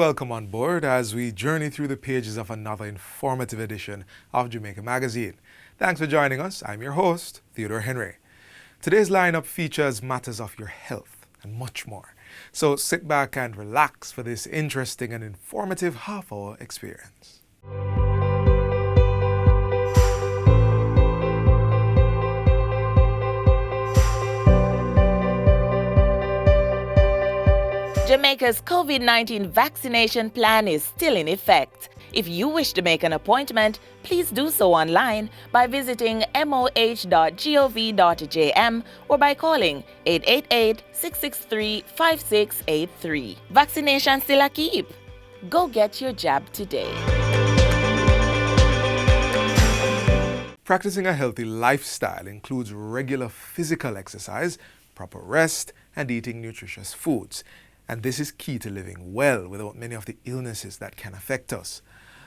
welcome on board as we journey through the pages of another informative edition of Jamaica Magazine. Thanks for joining us. I'm your host, Theodore Henry. Today's lineup features matters of your health and much more. So sit back and relax for this interesting and informative half-hour experience. Jamaica's COVID-19 vaccination plan is still in effect. If you wish to make an appointment, please do so online by visiting moh.gov.jm or by calling 888-663-5683. Vaccination still a keep. Go get your jab today. Practicing a healthy lifestyle includes regular physical exercise, proper rest, and eating nutritious foods. And this is key to living well without many of the illnesses that can affect us.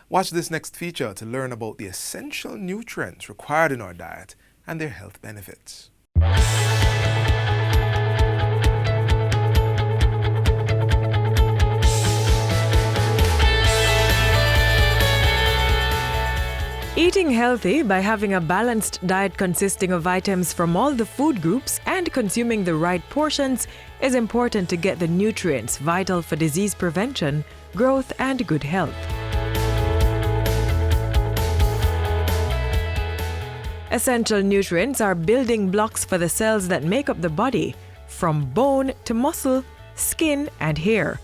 Watch this next feature to learn about the essential nutrients required in our diet and their health benefits. Eating healthy by having a balanced diet consisting of items from all the food groups and consuming the right portions is important to get the nutrients vital for disease prevention, growth, and good health. Essential nutrients are building blocks for the cells that make up the body, from bone to muscle, skin, and hair.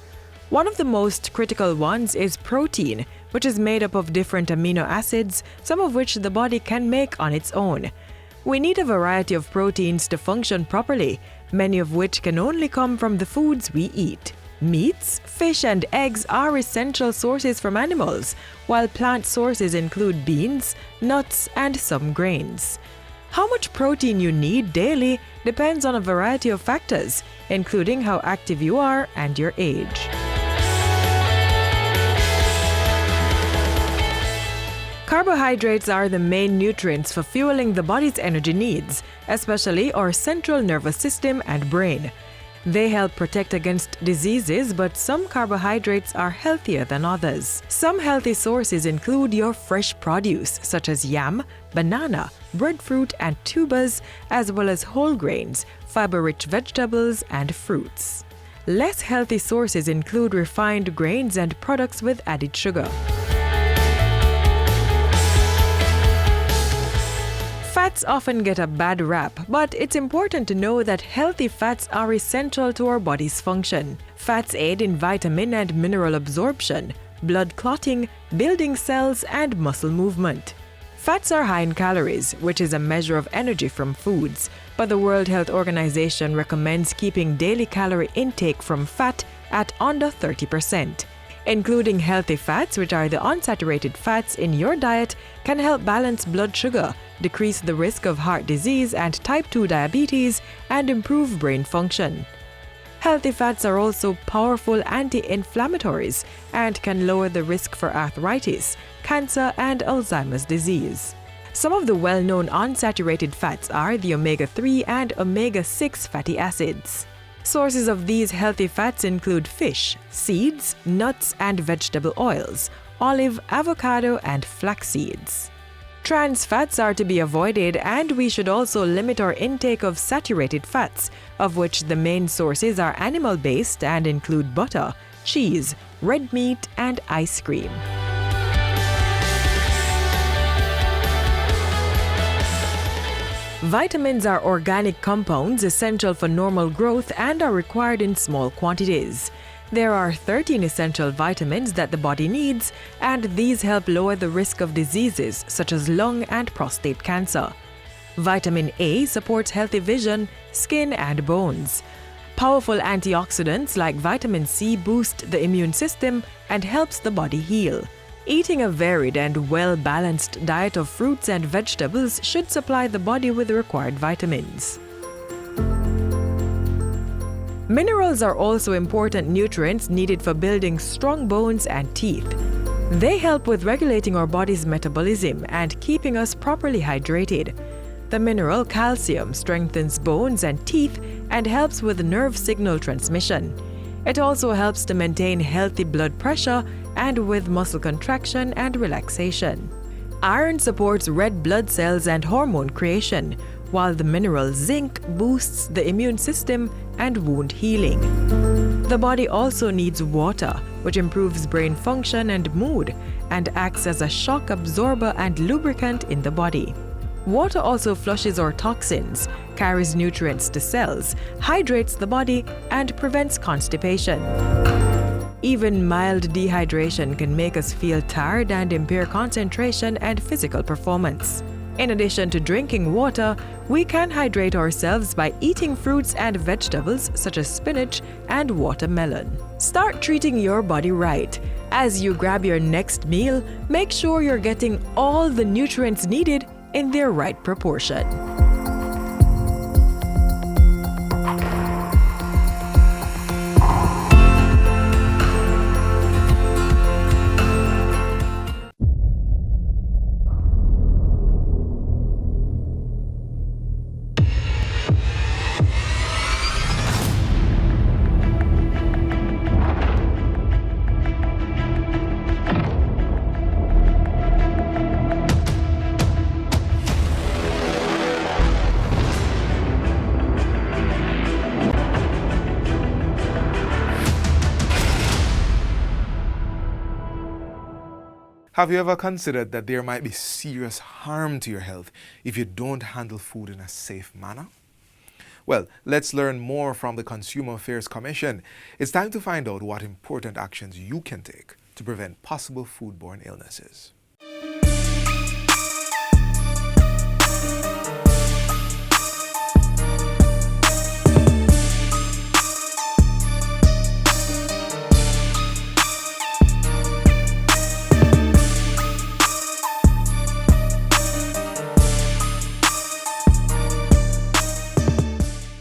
One of the most critical ones is protein, which is made up of different amino acids, some of which the body can make on its own. We need a variety of proteins to function properly, many of which can only come from the foods we eat. Meats, fish, and eggs are essential sources from animals, while plant sources include beans, nuts, and some grains. How much protein you need daily depends on a variety of factors, including how active you are and your age. Carbohydrates are the main nutrients for fueling the body's energy needs, especially our central nervous system and brain. They help protect against diseases, but some carbohydrates are healthier than others. Some healthy sources include your fresh produce, such as yam, banana, breadfruit, and tubers, as well as whole grains, fiber-rich vegetables, and fruits. Less healthy sources include refined grains and products with added sugar. Fats often get a bad rap, but it's important to know that healthy fats are essential to our body's function. Fats aid in vitamin and mineral absorption, blood clotting, building cells, and muscle movement. Fats are high in calories, which is a measure of energy from foods, but the World Health Organization recommends keeping daily calorie intake from fat at under 30%. Including healthy fats, which are the unsaturated fats in your diet, can help balance blood sugar, decrease the risk of heart disease and type 2 diabetes, and improve brain function. Healthy fats are also powerful anti-inflammatories and can lower the risk for arthritis, cancer, and Alzheimer's disease. Some of the well-known unsaturated fats are the omega-3 and omega-6 fatty acids. Sources of these healthy fats include fish, seeds, nuts, and vegetable oils, olive, avocado, and flax seeds. Trans fats are to be avoided, and we should also limit our intake of saturated fats, of which the main sources are animal-based and include butter, cheese, red meat, and ice cream. Vitamins are organic compounds essential for normal growth and are required in small quantities. There are 13 essential vitamins that the body needs, and these help lower the risk of diseases such as lung and prostate cancer. Vitamin A supports healthy vision, skin, and bones. Powerful antioxidants like vitamin C boost the immune system and helps the body heal. Eating a varied and well-balanced diet of fruits and vegetables should supply the body with the required vitamins. Minerals are also important nutrients needed for building strong bones and teeth. They help with regulating our body's metabolism and keeping us properly hydrated. The mineral calcium strengthens bones and teeth and helps with nerve signal transmission. It also helps to maintain healthy blood pressure and with muscle contraction and relaxation. Iron supports red blood cells and hormone creation, while the mineral zinc boosts the immune system and wound healing. The body also needs water, which improves brain function and mood, and acts as a shock absorber and lubricant in the body. Water also flushes our toxins, carries nutrients to cells, hydrates the body, and prevents constipation. Even mild dehydration can make us feel tired and impair concentration and physical performance. In addition to drinking water, we can hydrate ourselves by eating fruits and vegetables such as spinach and watermelon. Start treating your body right. As you grab your next meal, make sure you're getting all the nutrients needed in their right proportion. Have you ever considered that there might be serious harm to your health if you don't handle food in a safe manner? Well, let's learn more from the Consumer Affairs Commission. It's time to find out what important actions you can take to prevent possible foodborne illnesses.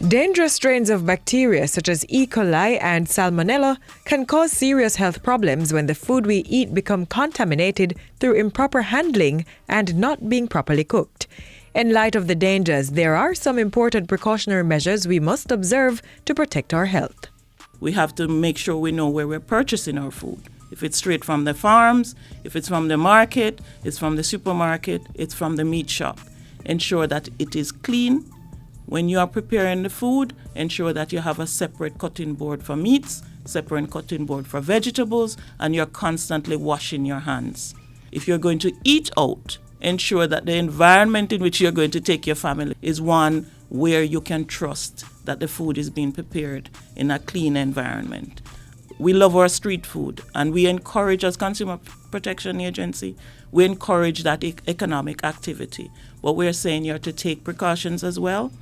Dangerous strains of bacteria such as E. coli and Salmonella can cause serious health problems when the food we eat become contaminated through improper handling and not being properly cooked. In light of the dangers, there are some important precautionary measures we must observe to protect our health. We have to make sure we know where we're purchasing our food. If it's straight from the farms, if it's from the market, it's from the supermarket, it's from the meat shop. Ensure that it is clean. When you are preparing the food, ensure that you have a separate cutting board for meats, separate cutting board for vegetables, and you're constantly washing your hands. If you're going to eat out, ensure that the environment in which you're going to take your family is one where you can trust that the food is being prepared in a clean environment. We love our street food, and we encourage, as Consumer Protection Agency, we encourage that economic activity. But we're saying you're to take precautions as well.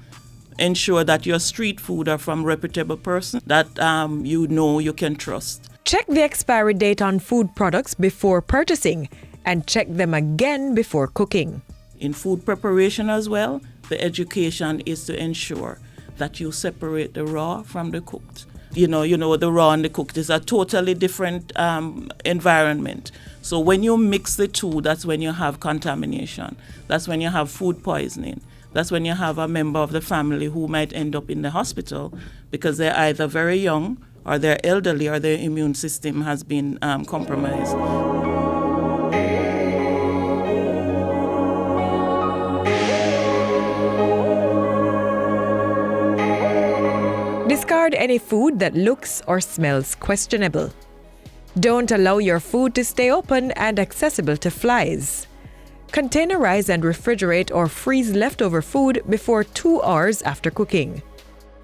Ensure that your street food are from reputable persons that you know you can trust. Check the expiry date on food products before purchasing and check them again before cooking. In food preparation as well, the education is to ensure that you separate the raw from the cooked. You know, the raw and the cooked is a totally different environment. So when you mix the two, that's when you have contamination. That's when you have food poisoning. That's when you have a member of the family who might end up in the hospital because they're either very young or they're elderly or their immune system has been compromised. Discard any food that looks or smells questionable. Don't allow your food to stay open and accessible to flies. Containerize and refrigerate or freeze leftover food before 2 hours after cooking.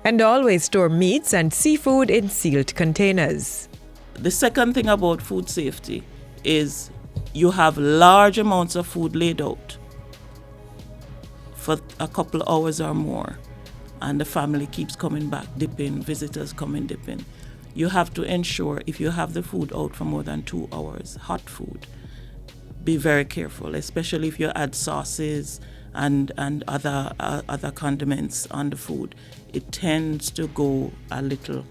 And always store meats and seafood in sealed containers. The second thing about food safety is you have large amounts of food laid out for a couple of hours or more, and the family keeps coming back, dipping, visitors coming, dipping. You have to ensure if you have the food out for more than 2 hours, hot food, be very careful, especially if you add sauces and other condiments on the food. It tends to go a little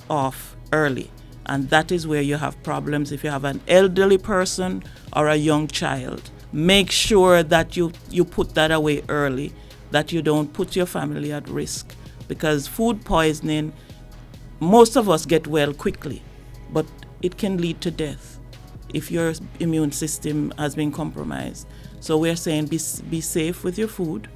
off early, and that is where you have problems. If you have an elderly person or a young child, make sure that you put that away early, that you don't put your family at risk, because food poisoning most of us get well quickly, but it can lead to death if your immune system has been compromised. So we're saying be safe with your food.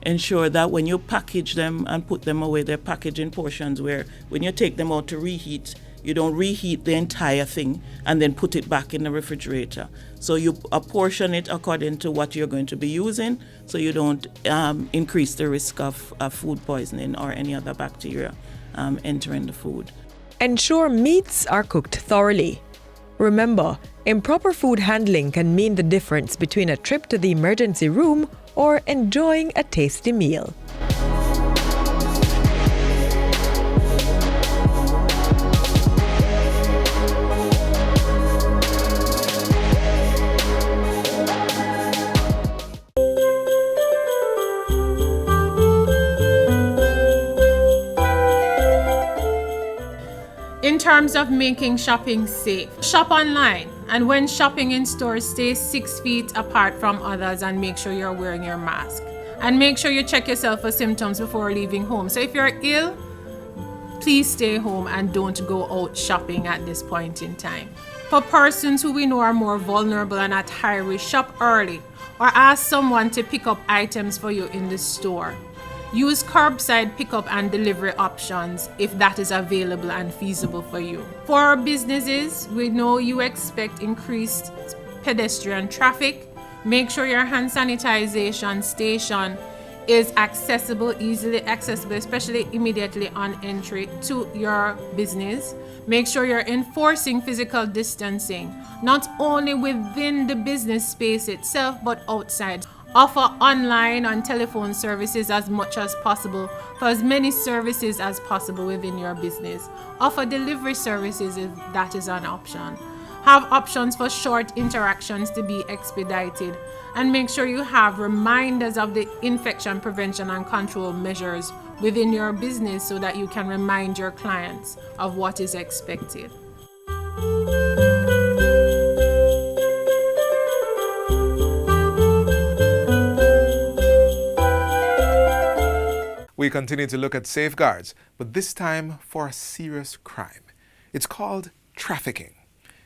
Ensure that when you package them and put them away, they're packaged in portions where when you take them out to reheat, you don't reheat the entire thing and then put it back in the refrigerator. So you apportion it according to what you're going to be using, so you don't increase the risk of food poisoning or any other bacteria entering the food. Ensure meats are cooked thoroughly. Remember, improper food handling can mean the difference between a trip to the emergency room or enjoying a tasty meal. In terms of making shopping safe, shop online, and when shopping in stores, stay 6 feet apart from others and make sure you're wearing your mask. And make sure you check yourself for symptoms before leaving home. So if you're ill, please stay home and don't go out shopping at this point in time. For persons who we know are more vulnerable and at high risk, shop early or ask someone to pick up items for you in the store. Use curbside pickup and delivery options if that is available and feasible for you. For our businesses, we know you expect increased pedestrian traffic. Make sure your hand sanitization station is accessible, easily accessible, especially immediately on entry to your business. Make sure you're enforcing physical distancing, not only within the business space itself, but outside. Offer online and telephone services as much as possible for as many services as possible within your business. Offer delivery services if that is an option. Have options for short interactions to be expedited, and make sure you have reminders of the infection prevention and control measures within your business so that you can remind your clients of what is expected. We continue to look at safeguards, but this time for a serious crime. It's called trafficking.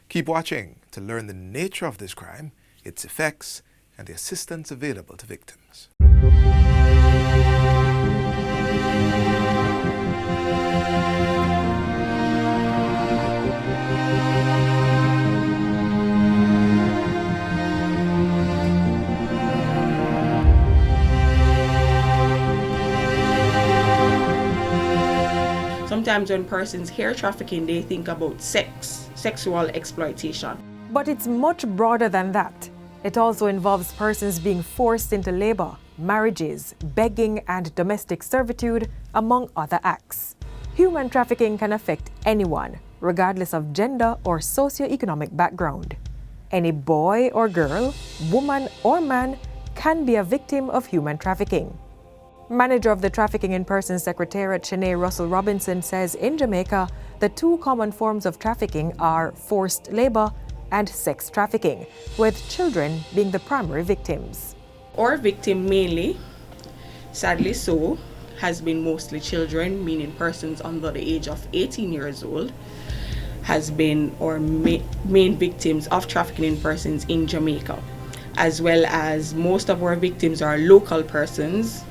Keep watching to learn the nature of this crime, its effects, and the assistance available to victims. Sometimes when persons hear trafficking, they think about sexual exploitation. But it's much broader than that. It also involves persons being forced into labor, marriages, begging, and domestic servitude, among other acts. Human trafficking can affect anyone, regardless of gender or socioeconomic background. Any boy or girl, woman or man can be a victim of human trafficking. Manager of the Trafficking in Persons Secretariat, Shanae Russell Robinson, says in Jamaica, the two common forms of trafficking are forced labor and sex trafficking, with children being the primary victims. Our victim mainly, sadly so, has been mostly children, meaning persons under the age of 18 years old, has been our main victims of trafficking in persons in Jamaica, as well as most of our victims are local persons,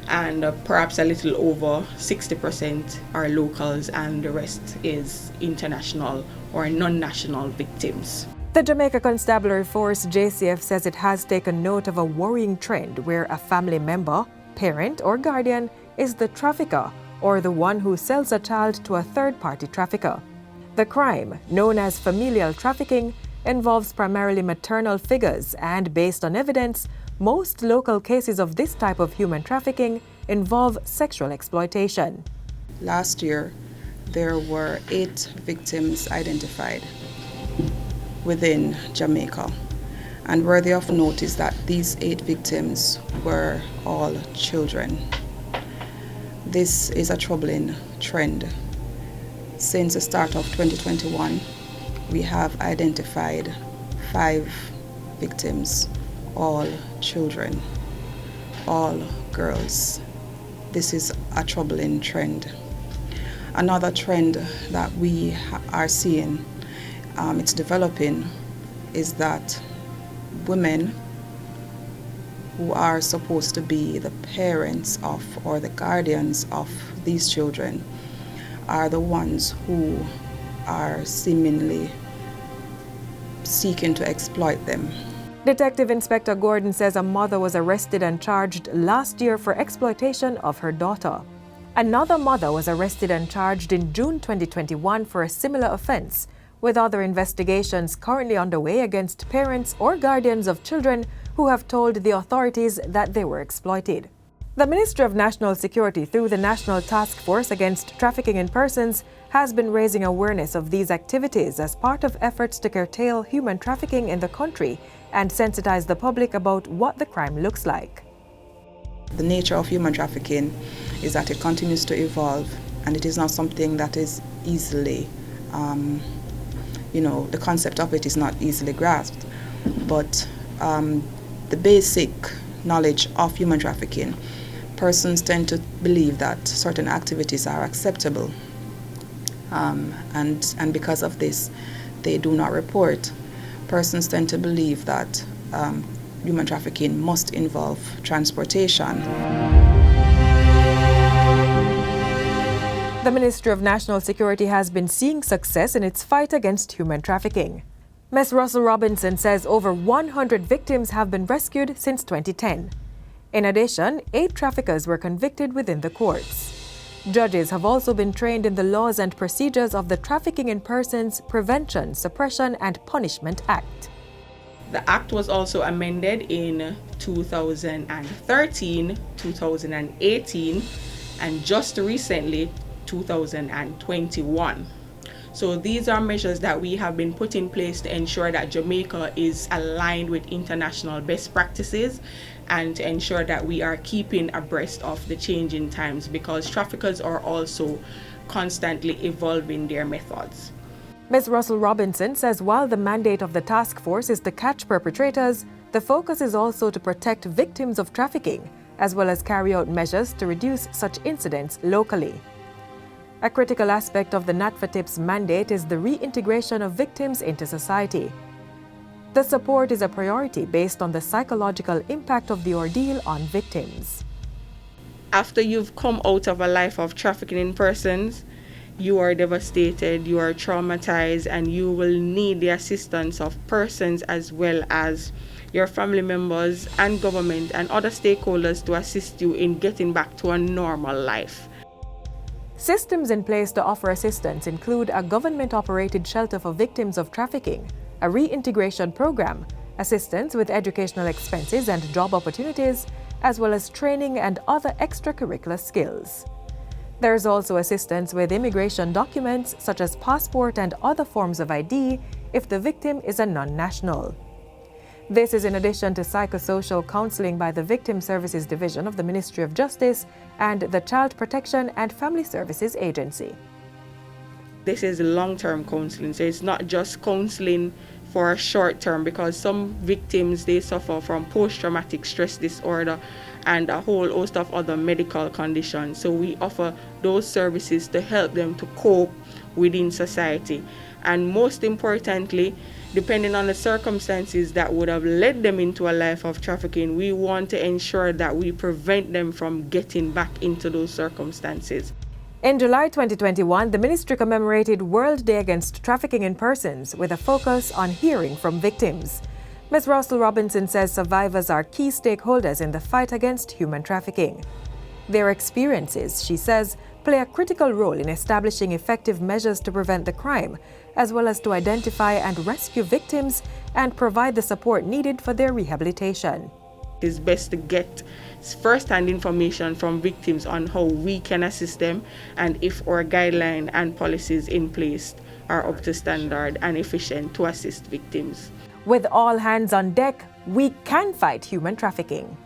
and perhaps a little over 60% are locals, and the rest is international or non-national victims. The Jamaica Constabulary Force, JCF, says it has taken note of a worrying trend where a family member, parent, or guardian is the trafficker or the one who sells a child to a third-party trafficker. The crime, known as familial trafficking, involves primarily maternal figures, and based on evidence, most local cases of this type of human trafficking involve sexual exploitation. Last year, there were 8 victims identified within Jamaica. And worthy of note is that these 8 victims were all children. This is a troubling trend. Since the start of 2021, we have identified 5 victims, all children, all girls. This is a troubling trend. Another trend that we are seeing, it's developing, is that women who are supposed to be the parents of or the guardians of these children are the ones who are seemingly seeking to exploit them. Detective Inspector Gordon says a mother was arrested and charged last year for exploitation of her daughter. Another mother was arrested and charged in June 2021 for a similar offense, with other investigations currently underway against parents or guardians of children who have told the authorities that they were exploited. The Ministry of National Security, through the National Task Force Against Trafficking in Persons, has been raising awareness of these activities as part of efforts to curtail human trafficking in the country and sensitize the public about what the crime looks like. The nature of human trafficking is that it continues to evolve, and it is not something that is easily, the concept of it is not easily grasped. But the basic knowledge of human trafficking, persons tend to believe that certain activities are acceptable, and because of this, they do not report. Persons tend to believe that human trafficking must involve transportation. The Ministry of National Security has been seeing success in its fight against human trafficking. Ms. Russell Robinson says over 100 victims have been rescued since 2010. In addition, 8 traffickers were convicted within the courts. Judges have also been trained in the laws and procedures of the Trafficking in Persons Prevention, Suppression and Punishment Act. The act was also amended in 2013, 2018, and just recently, 2021. So these are measures that we have been put in place to ensure that Jamaica is aligned with international best practices and to ensure that we are keeping abreast of the changing times, because traffickers are also constantly evolving their methods. Ms. Russell Robinson says while the mandate of the task force is to catch perpetrators, the focus is also to protect victims of trafficking, as well as carry out measures to reduce such incidents locally. A critical aspect of the NATFATIP's mandate is the reintegration of victims into society. The support is a priority based on the psychological impact of the ordeal on victims. After you've come out of a life of trafficking in persons, you are devastated, you are traumatized, and you will need the assistance of persons as well as your family members and government and other stakeholders to assist you in getting back to a normal life. Systems in place to offer assistance include a government-operated shelter for victims of trafficking, a reintegration program, assistance with educational expenses and job opportunities, as well as training and other extracurricular skills. There is also assistance with immigration documents such as passport and other forms of ID if the victim is a non-national. This is in addition to psychosocial counseling by the Victim Services Division of the Ministry of Justice and the Child Protection and Family Services Agency. This is long-term counseling, so it's not just counseling for a short term, because some victims, they suffer from post-traumatic stress disorder and a whole host of other medical conditions. So we offer those services to help them to cope within society. And most importantly, depending on the circumstances that would have led them into a life of trafficking, we want to ensure that we prevent them from getting back into those circumstances. In July 2021, the ministry commemorated World Day Against Trafficking in Persons with a focus on hearing from victims. Ms. Russell Robinson says survivors are key stakeholders in the fight against human trafficking. Their experiences, she says, play a critical role in establishing effective measures to prevent the crime, as well as to identify and rescue victims and provide the support needed for their rehabilitation. It is best to get first-hand information from victims on how we can assist them and if our guidelines and policies in place are up to standard and efficient to assist victims. With all hands on deck, we can fight human trafficking.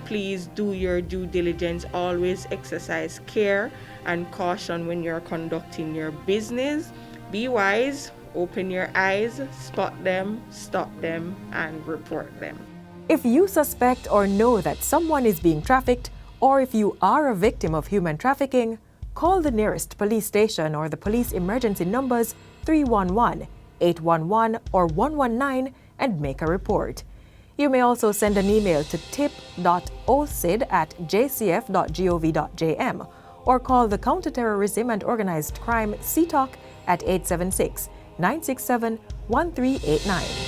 Please do your due diligence. Always exercise care and caution when you're conducting your business. Be wise, open your eyes, spot them, stop them, and report them. If you suspect or know that someone is being trafficked, or if you are a victim of human trafficking, call the nearest police station or the police emergency numbers 311, 811, or 119 and make a report. You may also send an email to tip.ocid@jcf.gov.jm or call the Counterterrorism and Organized Crime CTOC at 876-967-1389.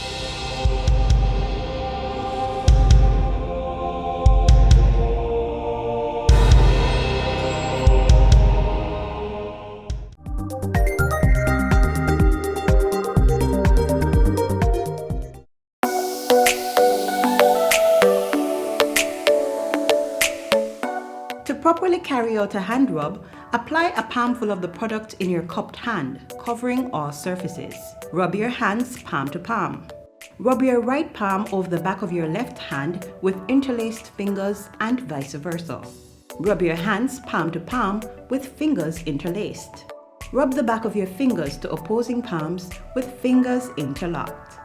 To properly carry out a hand rub, apply a palmful of the product in your cupped hand, covering all surfaces. Rub your hands palm to palm. Rub your right palm over the back of your left hand with interlaced fingers and vice versa. Rub your hands palm to palm with fingers interlaced. Rub the back of your fingers to opposing palms with fingers interlocked.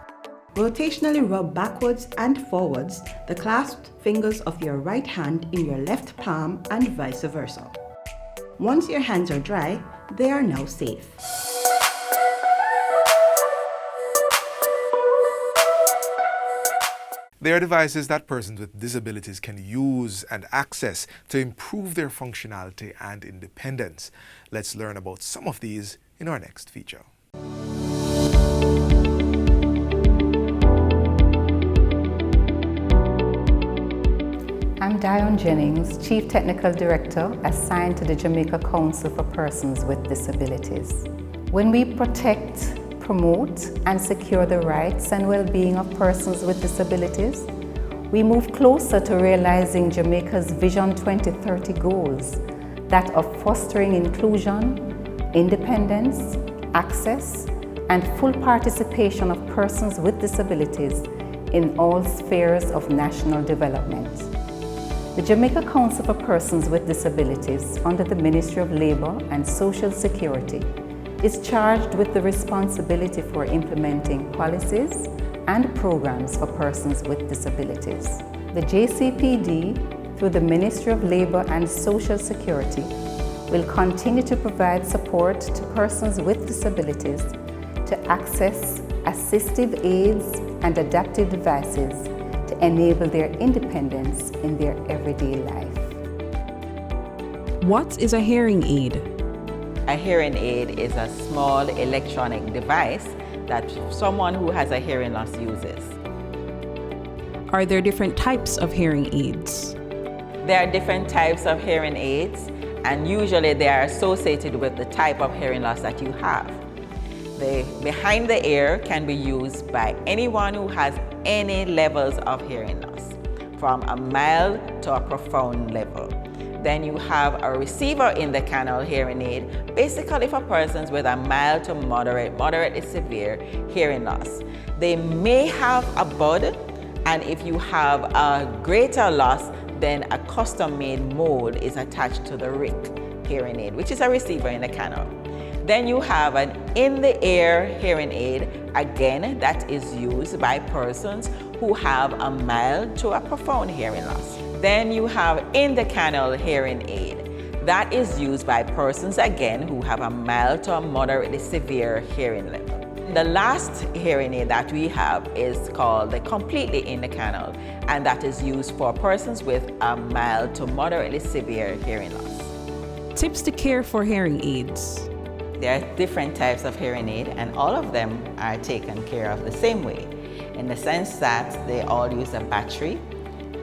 Rotationally rub backwards and forwards the clasped fingers of your right hand in your left palm and vice versa. Once your hands are dry, they are now safe. They are devices that persons with disabilities can use and access to improve their functionality and independence. Let's learn about some of these in our next feature. I'm Dion Jennings, Chief Technical Director assigned to the Jamaica Council for Persons with Disabilities. When we protect, promote, and secure the rights and well-being of persons with disabilities, we move closer to realizing Jamaica's Vision 2030 goals that of fostering inclusion, independence, access, and full participation of persons with disabilities in all spheres of national development. The Jamaica Council for Persons with Disabilities, under the Ministry of Labour and Social Security, is charged with the responsibility for implementing policies and programs for persons with disabilities. The JCPD, through the Ministry of Labour and Social Security, will continue to provide support to persons with disabilities to access assistive aids and adaptive devices to enable their independence in their everyday life. What is a hearing aid? A hearing aid is a small electronic device that someone who has a hearing loss uses. Are there different types of hearing aids? There are different types of hearing aids, and usually they are associated with the type of hearing loss that you have. The behind the ear can be used by anyone who has any levels of hearing loss, from a mild to a profound level. Then you have a receiver in the canal hearing aid, basically for persons with a mild to moderately severe hearing loss. They may have a bud, and if you have a greater loss, then a custom-made mold is attached to the RIC hearing aid, which is a receiver in the canal. Then you have an in-the-ear hearing aid, again, that is used by persons who have a mild to a profound hearing loss. Then you have in-the-canal hearing aid. That is used by persons, again, who have a mild to a moderately severe hearing level. The last hearing aid that we have is called the completely in the canal, and that is used for persons with a mild to moderately severe hearing loss. Tips to care for hearing aids. There are different types of hearing aid, and all of them are taken care of the same way, in the sense that they all use a battery,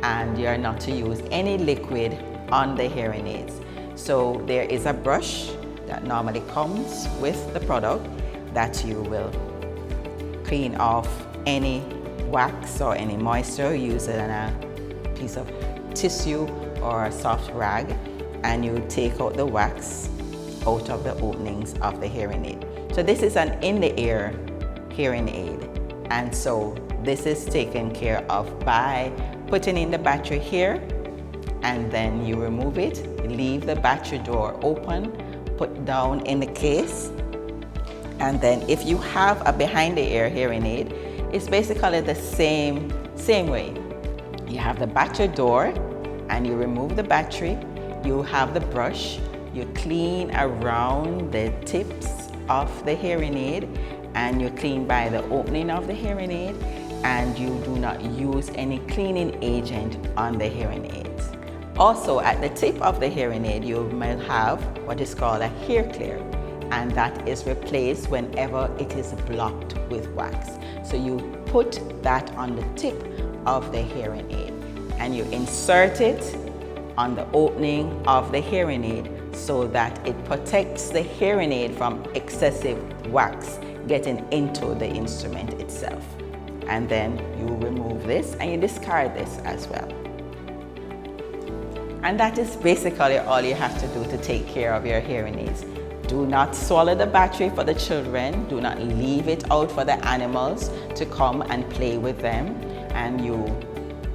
and you're not to use any liquid on the hearing aids. So there is a brush that normally comes with the product that you will clean off any wax or any moisture. Use it on a piece of tissue or a soft rag, and you take out the wax out of the openings of the hearing aid. So this is an in-the-ear hearing aid, and so this is taken care of by putting in the battery here, and then you remove it, leave the battery door open, put down in the case, and then if you have a behind-the-ear hearing aid, it's basically the same way. You have the battery door, and you remove the battery. You have the brush. You clean around the tips of the hearing aid, and you clean by the opening of the hearing aid, and you do not use any cleaning agent on the hearing aids. Also, at the tip of the hearing aid, you may have what is called a hair clear, and that is replaced whenever it is blocked with wax. So you put that on the tip of the hearing aid, and you insert it on the opening of the hearing aid so that it protects the hearing aid from excessive wax getting into the instrument itself. And then you remove this and you discard this as well. And that is basically all you have to do to take care of your hearing aids. Do not swallow the battery for the children. Do not leave it out for the animals to come and play with them. And you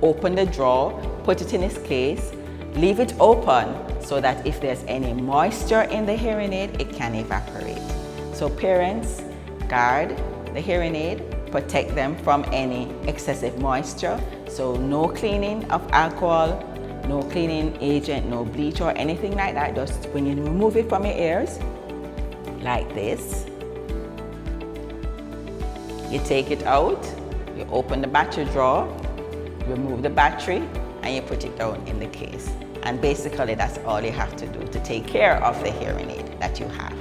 open the drawer, put it in its case, leave it open so that if there's any moisture in the hearing aid, it can evaporate. So parents, guard the hearing aid, protect them from any excessive moisture. So no cleaning of alcohol, no cleaning agent, no bleach or anything like that. Just when you remove it from your ears, like this, you take it out, you open the battery drawer, remove the battery, and you put it down in the case. And basically that's all you have to do to take care of the hearing aid that you have.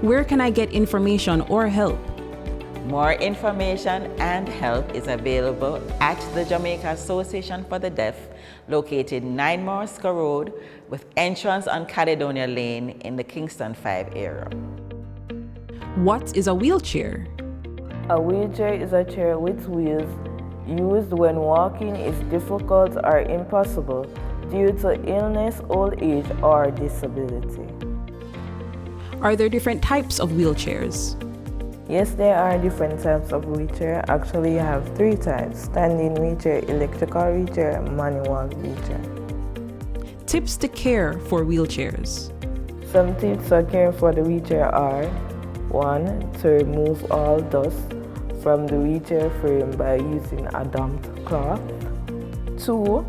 Where can I get information or help? More information and help is available at the Jamaica Association for the Deaf, located 9 Morisco Road with entrance on Caledonia Lane in the Kingston 5 area. What is a wheelchair? A wheelchair is a chair with wheels used when walking is difficult or impossible due to illness, old age, or disability. Are there different types of wheelchairs? Yes, there are different types of wheelchair. Actually, you have 3 types: standing wheelchair, electrical wheelchair, and manual wheelchair. Tips to care for wheelchairs. Some tips for caring for the wheelchair are: 1. To remove all dust from the wheelchair frame by using a damp cloth. 2.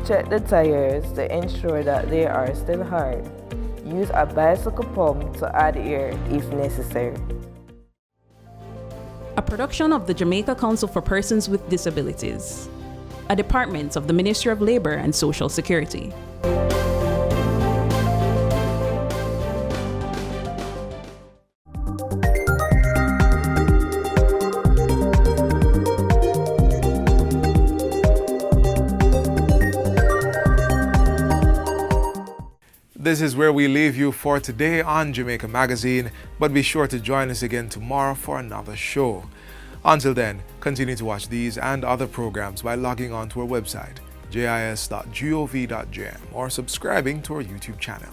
Check the tires to ensure that they are still hard. Use a bicycle pump to add air if necessary. A production of the Jamaica Council for Persons with Disabilities, a department of the Ministry of Labour and Social Security. This is where we leave you for today on Jamaica Magazine, but be sure to join us again tomorrow for another show. Until then, continue to watch these and other programs by logging on to our website, jis.gov.jm, or subscribing to our YouTube channel.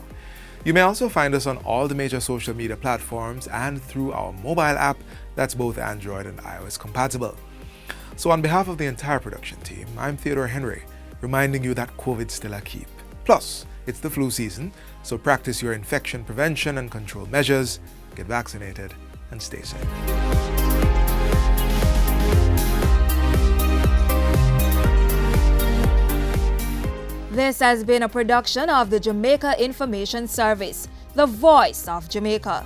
You may also find us on all the major social media platforms and through our mobile app that's both Android and iOS compatible. So on behalf of the entire production team, I'm Theodore Henry, reminding you that COVID's still a keep. Plus, it's the flu season, so practice your infection prevention and control measures, get vaccinated, and stay safe. This has been a production of the Jamaica Information Service, the voice of Jamaica.